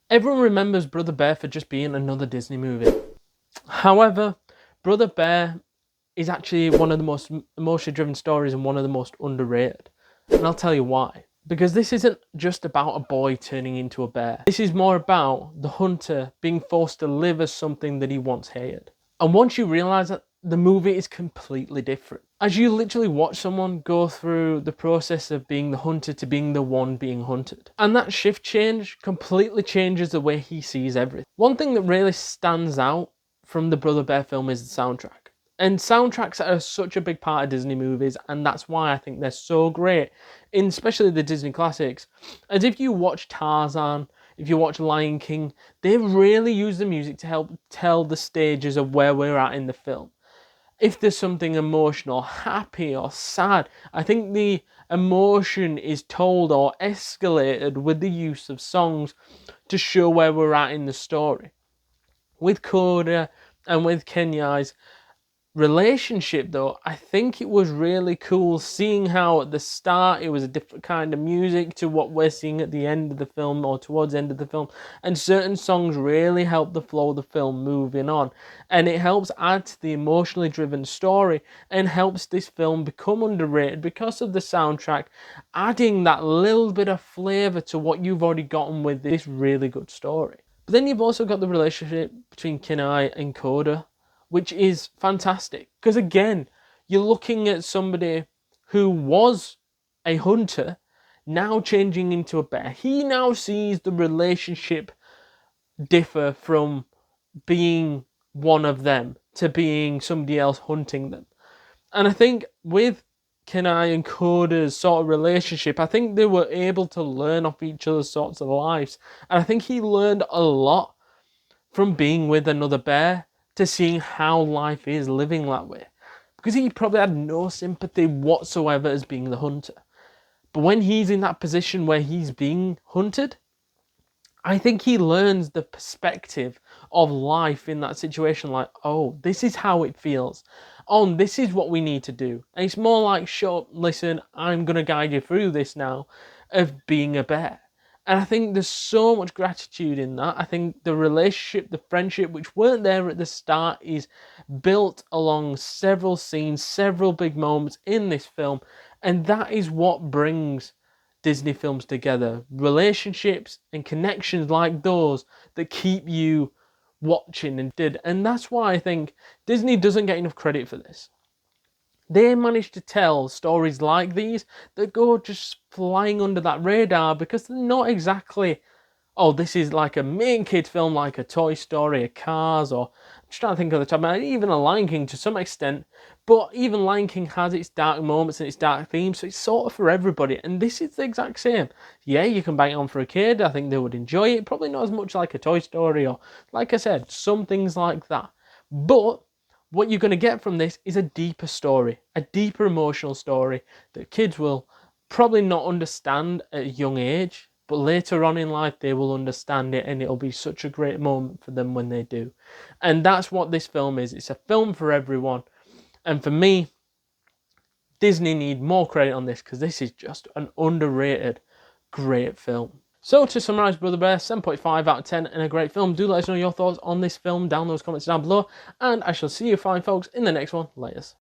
Everyone remembers Brother Bear for just being another Disney movie. However, Brother Bear is actually one of the most emotionally driven stories and one of the most underrated. And I'll tell you why. Because this isn't just about a boy turning into a bear. This is more about the hunter being forced to live as something that he once hated. And once you realise that, the movie is completely different. As you literally watch someone go through the process of being the hunter to being the one being hunted. And that shift change completely changes the way he sees everything. One thing that really stands out from the Brother Bear film is the soundtrack. And soundtracks are such a big part of Disney movies, and that's why I think they're so great, in especially the Disney classics. As if you watch Tarzan, if you watch Lion King, they really use the music to help tell the stages of where we're at in the film. If there's something emotional, happy or sad, I think the emotion is told or escalated with the use of songs to show where we're at in the story. With Coda and with Kenai's relationship, though, I think it was really cool seeing how at the start it was a different kind of music to what we're seeing at the end of the film or towards the end of the film, and certain songs really help the flow of the film moving on, and it helps add to the emotionally driven story and helps this film become underrated because of the soundtrack adding that little bit of flavour to what you've already gotten with this really good story. But then you've also got the relationship between Kenai and Coda, which is fantastic. Because again, you're looking at somebody who was a hunter, now changing into a bear. He now sees the relationship differ from being one of them to being somebody else hunting them. And I think with Kenai and Coda's sort of relationship, I think they were able to learn off each other's sorts of lives. And I think he learned a lot from being with another bear to seeing how life is living that way. Because he probably had no sympathy whatsoever as being the hunter. But when he's in that position where he's being hunted, I think he learns the perspective of life in that situation. Like, oh, this is how it feels. Oh, this is what we need to do. And it's more like, shut up, listen, I'm going to guide you through this now of being a bear. And I think there's so much gratitude in that. I think the relationship, the friendship, which weren't there at the start, is built along several scenes, several big moments in this film. And that is what brings Disney films together. Relationships and connections like those that keep you watching and did. And that's why I think Disney doesn't get enough credit for this. They manage to tell stories like these that go just flying under that radar because they're not exactly, oh, this is like a main kid film like a Toy Story, a Cars, or I'm just trying to think of the top, even a Lion King to some extent. But even Lion King has its dark moments and its dark themes, so it's sort of for everybody. And this is the exact same. Yeah, you can bang it on for a kid. I think they would enjoy it. Probably not as much like a Toy Story or, like I said, some things like that. But what you're going to get from this is a deeper story, a deeper emotional story that kids will probably not understand at a young age, but later on in life they will understand it and it'll be such a great moment for them when they do. And that's what this film is. It's a film for everyone. And for me, Disney need more credit on this because this is just an underrated, great film. So to summarise Brother Bear, 7.5 out of 10 and a great film. Do let us know your thoughts on this film down in those comments down below. And I shall see you fine folks in the next one. Laters.